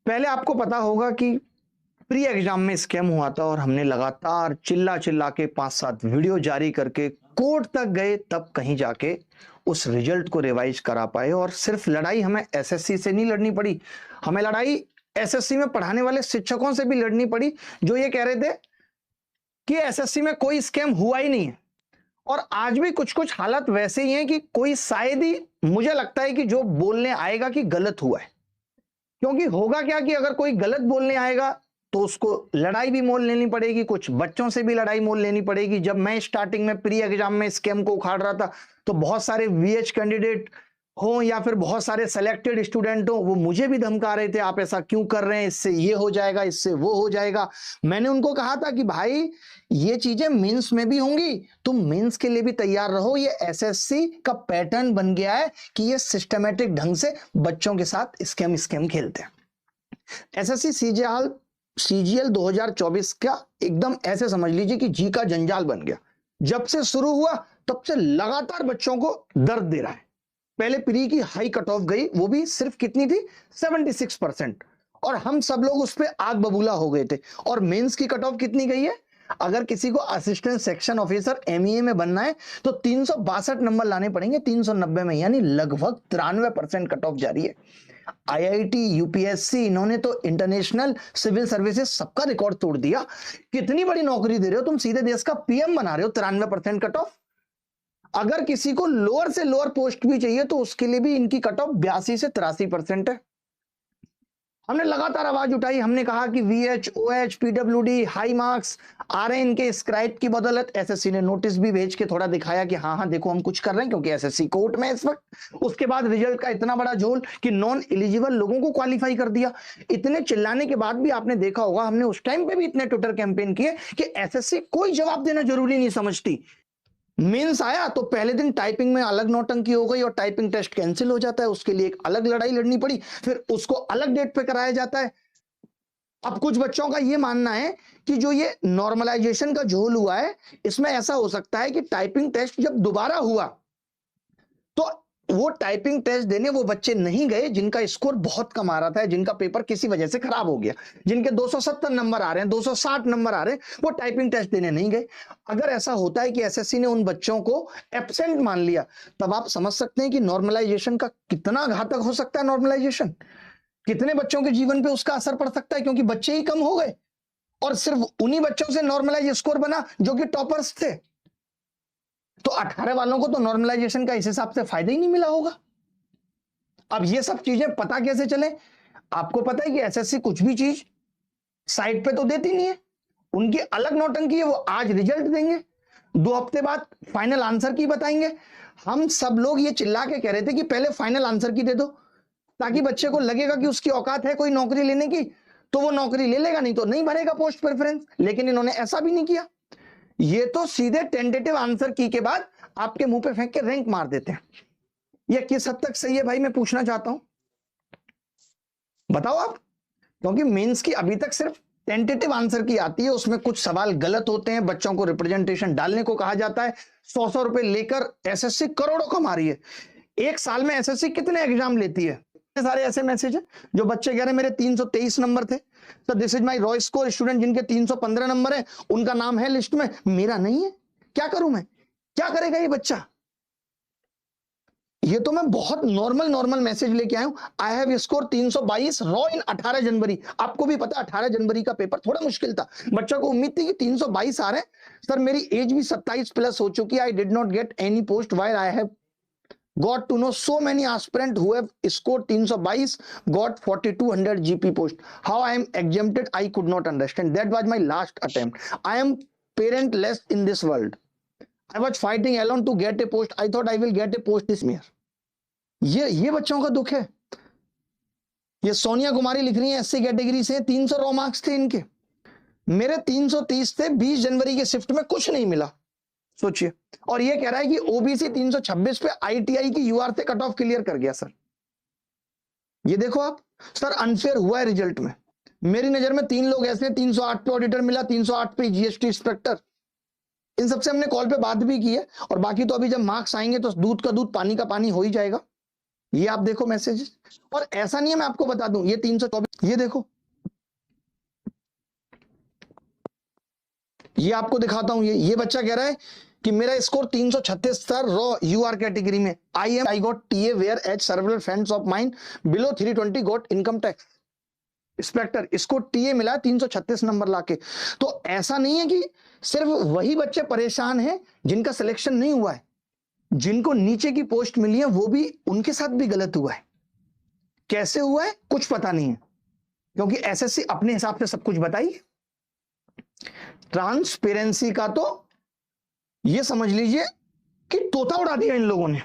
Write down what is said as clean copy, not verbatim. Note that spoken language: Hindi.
पहले आपको पता होगा कि प्री एग्जाम में स्कैम हुआ था और हमने लगातार चिल्ला चिल्ला के 5-7 वीडियो जारी करके कोर्ट तक गए, तब कहीं जाके उस रिजल्ट को रिवाइज करा पाए। और सिर्फ लड़ाई हमें एसएससी से नहीं लड़नी पड़ी, हमें लड़ाई एसएससी में पढ़ाने वाले शिक्षकों से भी लड़नी पड़ी, जो ये कह रहे थे कि एसएससी में कोई स्कैम हुआ ही नहीं है। और आज भी कुछ कुछ हालत वैसे ही हैं कि कोई शायद ही, मुझे लगता है कि जो बोलने आएगा कि गलत हुआ है। क्योंकि होगा क्या कि अगर कोई गलत बोलने आएगा तो उसको लड़ाई भी मोल लेनी पड़ेगी, कुछ बच्चों से भी लड़ाई मोल लेनी पड़ेगी। जब मैं स्टार्टिंग में प्री एग्जाम में स्कैम को उखाड़ रहा था तो बहुत सारे वीएच कैंडिडेट हो या फिर बहुत सारे सेलेक्टेड स्टूडेंट हो, वो मुझे भी धमका रहे थे, आप ऐसा क्यों कर रहे हैं, इससे ये हो जाएगा, इससे वो हो जाएगा। मैंने उनको कहा था कि भाई ये चीजें मेंस में भी होंगी, तुम मेंस के लिए भी तैयार रहो। ये एसएससी का पैटर्न बन गया है कि ये सिस्टमेटिक ढंग से बच्चों के साथ स्कैम खेलते हैं। एसएससी सीजीएल 2024 का एकदम ऐसे समझ लीजिए कि जी का जंजाल बन गया। जब से शुरू हुआ तब से लगातार बच्चों को दर्द दे रहा है। पहले प्री की हाई कट ऑफ गई, वो भी सिर्फ कितनी थी, 76%, और हम सब लोग उस पर आग बबूला हो गए थे। और मेंस की कट ऑफ कितनी गई है, अगर किसी को असिस्टेंट सेक्शन ऑफिसर एमईए में बनना है तो 362 नंबर लाने पड़ेंगे 390 में, यानी लगभग 93% कट ऑफ जारी है। आईआईटी, यूपीएससी, इन्होंने तो इंटरनेशनल सिविल सर्विसेज सबका रिकॉर्ड तोड़ दिया। कितनी बड़ी नौकरी दे रहे हो तुम, सीधे देश का पीएम बना रहे हो, 93% कट ऑफ। अगर किसी को लोअर से लोअर पोस्ट भी चाहिए तो उसके लिए भी इनकी कट ऑफ 82 से 83% है। हमने लगातार आवाज उठाई, हमने कहा कि VH, OH, PWD high marks आ रहे हैं इनके स्क्राइब की बदौलत। एसएससी ने नोटिस भी भेज के थोड़ा दिखाया कि हाँ देखो हम कुछ कर रहे हैं, क्योंकि एसएससी कोर्ट में इस वक्त। उसके बाद रिजल्ट का इतना बड़ा झोल कि नॉन एलिजिबल लोगों को क्वालिफाई कर दिया। इतने चिल्लाने के बाद भी आपने देखा होगा, हमने उस टाइम पे भी इतने ट्विटर कैंपेन किए कि एसएससी कोई जवाब देना जरूरी नहीं समझती। मेंस आया तो पहले दिन टाइपिंग में अलग नौटंकी हो गई और टाइपिंग टेस्ट कैंसिल हो जाता है, उसके लिए एक अलग लड़ाई लड़नी पड़ी, फिर उसको अलग डेट पे कराया जाता है। अब कुछ बच्चों का यह मानना है कि जो ये नॉर्मलाइजेशन का झोल हुआ है, इसमें ऐसा हो सकता है कि टाइपिंग टेस्ट जब दोबारा हुआ तो वो टाइपिंग टेस्ट देने वो बच्चे नहीं गए जिनका स्कोर बहुत कम आ रहा था, जिनका पेपर किसी वजह से खराब हो गया, जिनके 270 नंबर आ रहे हैं, 260 नंबर आ रहे हैं, वो टाइपिंग टेस्ट देने नहीं गए। अगर ऐसा होता है कि एसएससी ने उन बच्चों को एब्सेंट मान लिया, तब आप समझ सकते हैं कि नॉर्मलाइजेशन का कितना घातक हो सकता है। नॉर्मलाइजेशन कितने बच्चों के जीवन पे उसका असर पड़ सकता है, क्योंकि बच्चे ही कम हो गए और सिर्फ उन्हीं बच्चों से नॉर्मलाइज स्कोर बना जो कि टॉपर्स थे। तो 18 वालों को तो नॉर्मलाइजेशन का इस हिसाब से फायदा ही नहीं मिला होगा। अब ये सब चीजें पता कैसे चले, आपको पता है कि एसएससी कुछ भी चीज साइट पे तो देती नहीं है, उनकी अलग नौटंकी है। वो आज रिजल्ट देंगे, 2 हफ्ते बाद फाइनल आंसर की बताएंगे। हम सब लोग ये चिल्ला के कह रहे थे कि पहले फाइनल आंसर की दे दो, ताकि बच्चे को लगेगा कि उसकी औकात है कोई नौकरी लेने की, तो वो नौकरी ले लेगा, नहीं तो नहीं भरेगा पोस्ट प्रेफरेंस। लेकिन इन्होंने ऐसा भी नहीं किया, ये तो सीधे टेंटेटिव आंसर की के बाद आपके मुंह पे फेंक के रैंक मार देते हैं। ये किस हद तक सही है भाई, मैं पूछना चाहता हूं, बताओ आप। क्योंकि मेंस की अभी तक सिर्फ टेंटेटिव आंसर की आती है, उसमें कुछ सवाल गलत होते हैं, बच्चों को रिप्रेजेंटेशन डालने को कहा जाता है। 100 रुपए लेकर एसएससी करोड़ों कमा रही है। एक साल में एसएससी कितने एग्जाम लेती है? सारे ऐसे मैसेज है जो बच्चे कह रहे हैं मेरे 323 नंबर थे, तो this is my Roy score. Student जिनके 315 नंबर है उनका नाम है लिस्ट में, मेरा नहीं है, क्या करूं मैं, क्या करेगा ये बच्चा? ये तो मैं बहुत नॉर्मल मैसेज लेके आया हूं। आई हैव स्कोर 322 रॉ इन 18 जनवरी। आपको भी पता 18 जनवरी का पेपर थोड़ा मुश्किल था, बच्चों को उम्मीद थी कि 322 आ रहे हैं। सर मेरी एज भी 27 प्लस हो चुकी है, I did not get any post while I have got to know so many aspirants who have scored 322 got 4200 GP post. How I am exempted I could not understand. That was my last attempt. I am parentless in this world. I was fighting alone to get a post. I thought I will get a post this year. ये बच्चों का दुख है। ये सोनिया कुमारी लिख रही है एससी कैटेगरी से, 300 रॉ मार्क्स थे इनके, मेरे 330 थे। 20 जनवरी के शिफ्ट में कुछ नहीं मिला, सोचिए। और ये कह रहा है कि ओबीसी 326 पे आईटीआई की यूआर से कट ऑफ क्लियर कर गया। सर ये देखो आप, सर अनफेयर हुआ है रिजल्ट में। मेरी नजर में 3 लोग ऐसे हैं, 308 पे ऑडिटर मिला, 308 पे जीएसटी इंस्पेक्टर। इन सबसे हमने कॉल पे बात भी की है, और बाकी तो अभी जब मार्क्स आएंगे तो दूध का दूध पानी का पानी हो ही जाएगा। ये आप देखो मैसेज। और ऐसा नहीं है, मैं आपको बता दूं, ये 324 ये देखो, ये आपको दिखाता हूं। ये बच्चा कह रहा है कि मेरा स्कोर 336 था रॉ यूआर कैटेगरी में। I got TA whereas several friends of mine below 320 got income tax inspector. इसको टीए मिला 336 नंबर लाके। तो ऐसा नहीं है कि सिर्फ वही बच्चे परेशान हैं जिनका सिलेक्शन नहीं हुआ है, जिनको नीचे की पोस्ट मिली है वो भी, उनके साथ भी गलत हुआ है। कैसे हुआ है कुछ पता नहीं है, क्योंकि एसएससी अपने हिसाब से सब कुछ बताई। ट्रांसपेरेंसी का तो ये समझ लीजिए कि तोता उड़ा दिया इन लोगों ने।